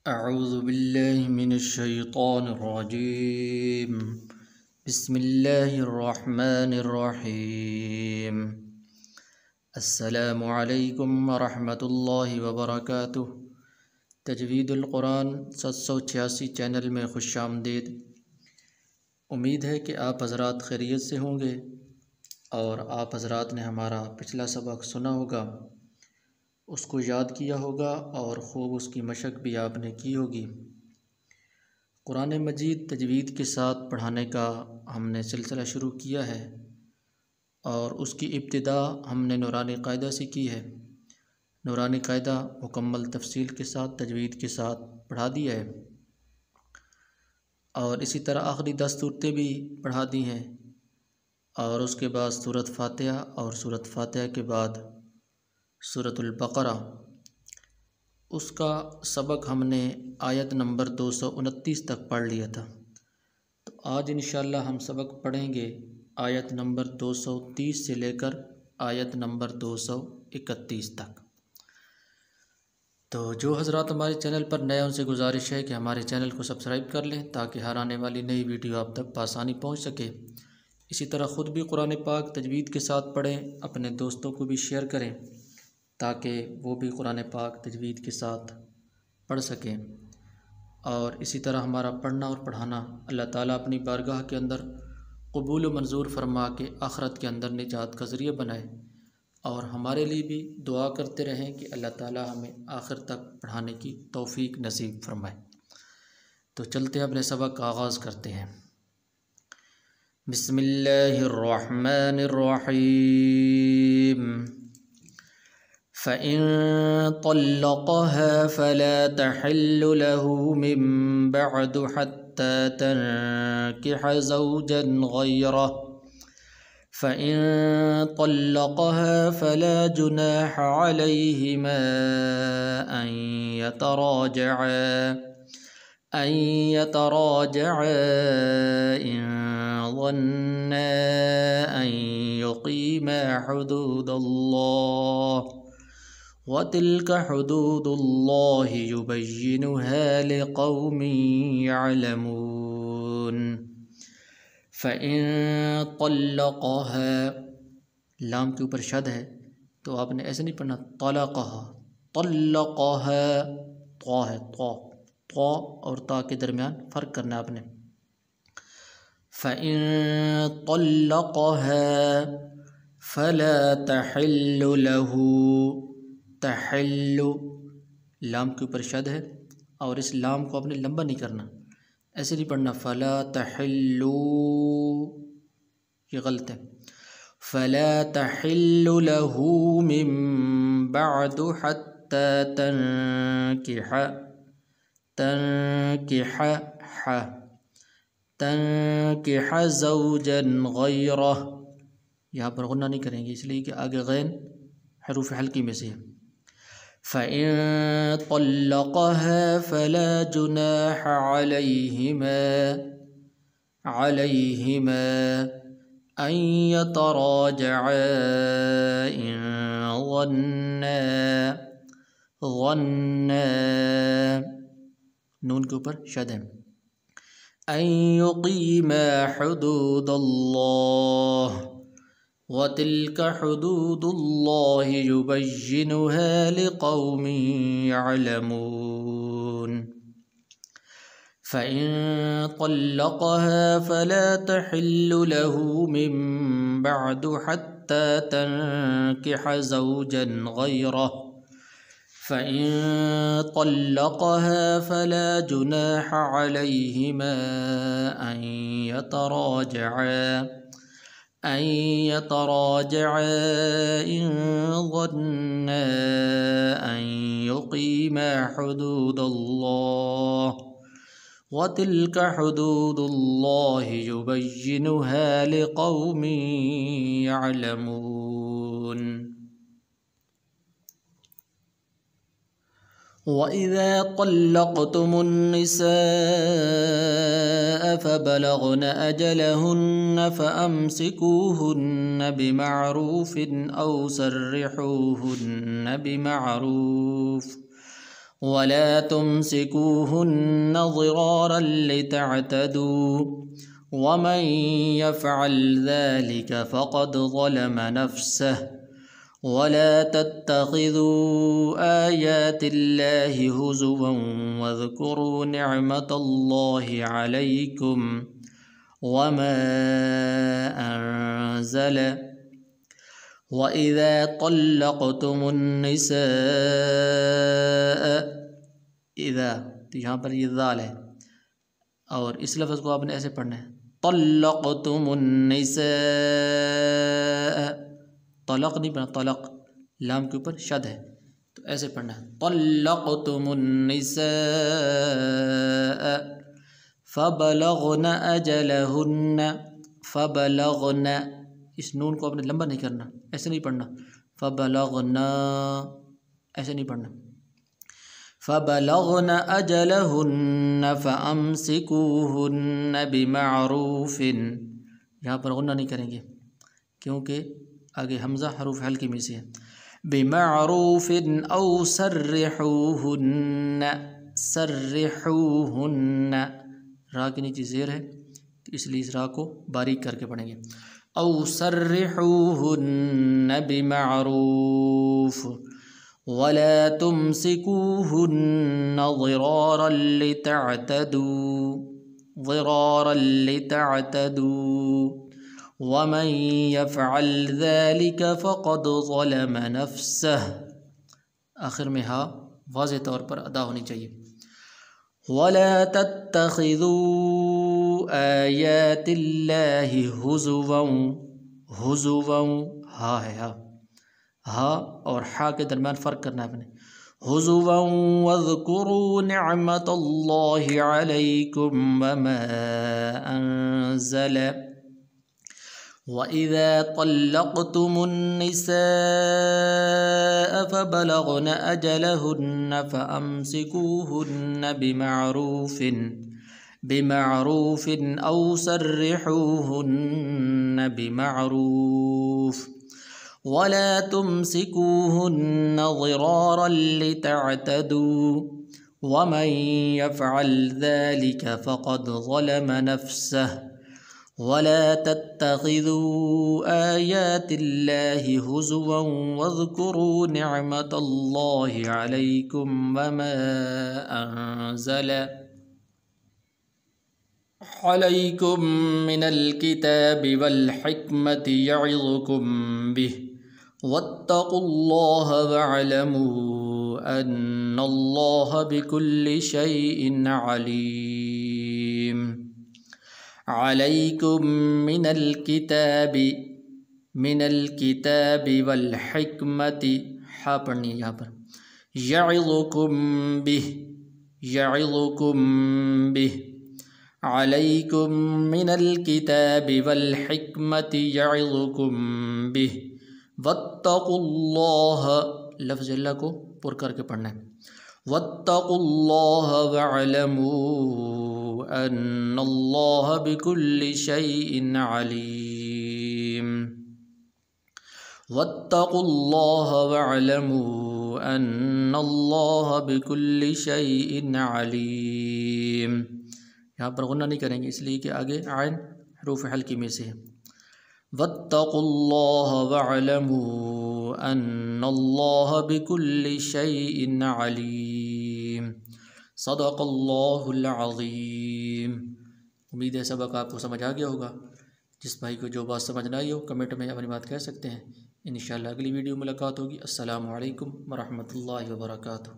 اعوذ باللہ من الشیطان الرجیم بسم اللہ الرحمن الرحیم السلام علیکم ورحمۃ اللہ وبرکاتہ۔ تجوید القرآن 786 چینل میں خوش آمدید۔ امید ہے کہ آپ حضرات خیریت سے ہوں گے اور آپ حضرات نے ہمارا پچھلا سبق سنا ہوگا، اس کو یاد کیا ہوگا اور خوب اس کی مشق بھی آپ نے کی ہوگی۔ قرآن مجید تجوید کے ساتھ پڑھانے کا ہم نے سلسلہ شروع کیا ہے اور اس کی ابتدا ہم نے نورانی قاعدہ سے کی ہے۔ نورانی قاعدہ مکمل تفصیل کے ساتھ تجوید کے ساتھ پڑھا دیا ہے اور اسی طرح آخری 10 صورتیں بھی پڑھا دی ہیں، اور اس کے بعد سورۃ فاتحہ اور سورۃ فاتحہ کے بعد سورۃ البقرہ۔ اس کا سبق ہم نے آیت نمبر 229 تک پڑھ لیا تھا، تو آج انشاءاللہ ہم سبق پڑھیں گے آیت نمبر 230 سے لے کر آیت نمبر 231 تک۔ تو جو حضرات ہمارے چینل پر نئے ان سے گزارش ہے کہ ہمارے چینل کو سبسکرائب کر لیں تاکہ ہر آنے والی نئی ویڈیو آپ تک بآسانی پہنچ سکے۔ اسی طرح خود بھی قرآن پاک تجوید کے ساتھ پڑھیں، اپنے دوستوں کو بھی شیئر کریں تاکہ وہ بھی قرآن پاک تجوید کے ساتھ پڑھ سکیں۔ اور اسی طرح ہمارا پڑھنا اور پڑھانا اللہ تعالیٰ اپنی بارگاہ کے اندر قبول و منظور فرما کے آخرت کے اندر نجات کا ذریعہ بنائے، اور ہمارے لیے بھی دعا کرتے رہیں کہ اللہ تعالیٰ ہمیں آخر تک پڑھانے کی توفیق نصیب فرمائے۔ تو چلتے اپنے سبق کا آغاز کرتے ہیں۔ بسم اللہ الرحمن الرحیم۔ فَإِن طَلَّقَهَا فَلَا تَحِلُّ لَهُ مِن بَعْدُ حَتَّى تَنكِحَ زَوْجًا غَيْرَهُ فَإِن طَلَّقَهَا فَلَا جُنَاحَ عَلَيْهِمَا أَن يَتَرَاجَعَا إِن ظَنَّا أَن يُقِيمَا حُدُودَ اللَّهِ وَتِلْكَ حُدُودُ اللَّهِ يُبَيِّنُهَا لِقَوْمٍ يَعْلَمُونَ۔ فَإِن طَلَّقَهَا، لام کے اوپر شد ہے تو آپ نے ایسے نہیں پڑھنا طَلَقَهَا، طَلَّقَهَا، طا ہے، طا اور تا کے درمیان فرق کرنا آپ نے۔ فَإِن طَلَّقَهَا فَلَا تَحِلُّ لَهُ، تحل، لام کے اوپر شد ہے اور اس لام کو آپ نے لمبا نہیں کرنا، ایسے نہیں پڑھنا فلا تحلو، یہ غلط ہے۔ فلا تحل له من بعد حتى تنكح زوجا غيره، یہاں پر غنہ نہیں کریں گے اس لیے کہ آگے غین حروف حلقی میں سے ہے۔ فَإِن طَلَّقَهَا فَلَا جُنَاحَ عَلَيْهِمَا أَن يَتَرَاجَعَا إِن ظَنَّا، نون کے اوپر شد ہے، أَن يُقِيمَا حُدُودَ اللَّهِ وَتِلْكَ حُدُودُ اللَّهِ يُبَيِّنُهَا لِقَوْمٍ يَعْلَمُونَ۔ فَإِن طَلَّقَهَا فَلَا تَحِلُّ لَهُ مِن بَعْدُ حَتَّى تَنكِحَ زَوْجًا غَيْرَهُ فَإِن طَلَّقَهَا فَلَا جُنَاحَ عَلَيْهِمَا أَن يَتَرَاجَعَا إِن ظَنَّا أَن يُقِيمَا حُدُودَ اللَّهِ وَتِلْكَ حُدُودُ اللَّهِ يُبَيِّنُهَا لِقَوْمٍ يَعْلَمُونَ۔ وَإِذَا طَلَّقْتُمُ النِّسَاءَ فَبَلَغْنَ أَجَلَهُنَّ فَأَمْسِكُوهُنَّ بِمَعْرُوفٍ أَوْ سَرِّحُوهُنَّ بِمَعْرُوفٍ ولا تمسكوهن ضرارا لتعتدوا ومن يفعل ذلك فقد ظلم نفسه ولا تتخذوا آيات الله هزوا واذكروا نعمة الله عليكم وما أنزل وإذا طلقتم النساء اذا تو یہاں پر یہ ذال ہے اور اس لفظ کو آپ نے ایسے پڑھنا ہے طلقتم النساء طلق نہیں پڑھنا طلق لام کے اوپر شد ہے تو ایسے پڑھنا ہے طلقتم النساء فبلغن اجلہن فبلغن اس نون کو آپ نے لمبا نہیں کرنا ایسے نہیں پڑھنا فبلغن ایسے نہیں پڑھنا فبلغن اجلہن فامسکوہن بمعروف یہاں پر غنہ نہیں کریں گے کیونکہ آگے حمزہ حروف حلقی میں سے ہے بمعروف او سرحوہن سرحوہن را کے نیچے زیر ہے تو اس لیے اس را کو باریک کر کے پڑھیں گے او سرحوہن بمعروف ولا تمسكوهن ضرارا لتعتدوا ومن يفعل ذلك فقد ظلم نفسه آخر میں ہا واضح طور پر ادا ہونی چاہیے ولا تتخذوا آيات الله هزوا ہا ہے ہا اور حا کے درمیان فرق کرنا ہے اپنے ہزوا واذکروا نعمت اللہ علیکم وما انزل وَإِذَا طَلَّقْتُمُ النِّسَاءَ فَبَلَغْنَ أَجَلَهُنَّ فَأَمْسِكُوهُنَّ بِمَعْرُوفٍ أَوْ سَرِّحُوهُنَّ بِمَعْرُوفٍ وَلَا تُمْسِكُوهُنَّ ضِرَارًا لِتَعْتَدُوا وَمَنْ يَفْعَلْ ذَلِكَ فَقَدْ ظَلَمَ نَفْسَهُ وَلَا تَتَّخِذُوا آيَاتِ اللَّهِ هُزُوًا وَاذْكُرُوا نِعْمَةَ اللَّهِ عَلَيْكُمْ وَمَا أَنزَلَ عَلَيْكُمْ مِنَ الْكِتَابِ وَالْحِكْمَةِ يَعِظُكُمْ بِهِ وَاتَّقُوا اللَّهَ وَاعْلَمُوا أَنَّ اللَّهَ بِكُلِّ شَيْءٍ عَلِيمٌ عَلَيْكُمْ مِنَ الْكِتَابِ وَالْحِكْمَةِ ہا پڑھنی ہے یہاں پر يَعِظُكُمْ بِهِ عَلَيْكُمْ مِنَ الْكِتَابِ وَالْحِكْمَةِ يَعِظُكُمْ بِهِ وَاتَّقُوا اللَّهَ لفظ اللہ کو پر کر کے پڑھنا ہے وَاتَّقُوا اللَّهَ وَاعْلَمُوا أَنَّ اللَّهَ بِكُلِّ شَيْءٍ عَلِيمٌ وَاتَّقُوا اللَّهَ وَاعْلَمُوا أَنَّ اللَّهَ بِكُلِّ شَيْءٍ عَلِيمٌ یہاں پر غنہ نہیں کریں گے اس لیے کہ آگے عین حروف حلقی میں سے ہے وَاتَّقُوا اللَّهَ وَاعْلَمُوا أَنَّ اللَّهَ بِكُلِّ شَيْءٍ عَلِيمٌ صدق اللہ العظیم امید ہے سبق آپ کو سمجھ آ گیا ہوگا جس بھائی کو جو بات سمجھ نہ آئی ہو کمنٹ میں اپنی بات کہہ سکتے ہیں انشاءاللہ اگلی ویڈیو ملاقات ہوگی السلام علیکم ورحمۃ اللہ وبرکاتہ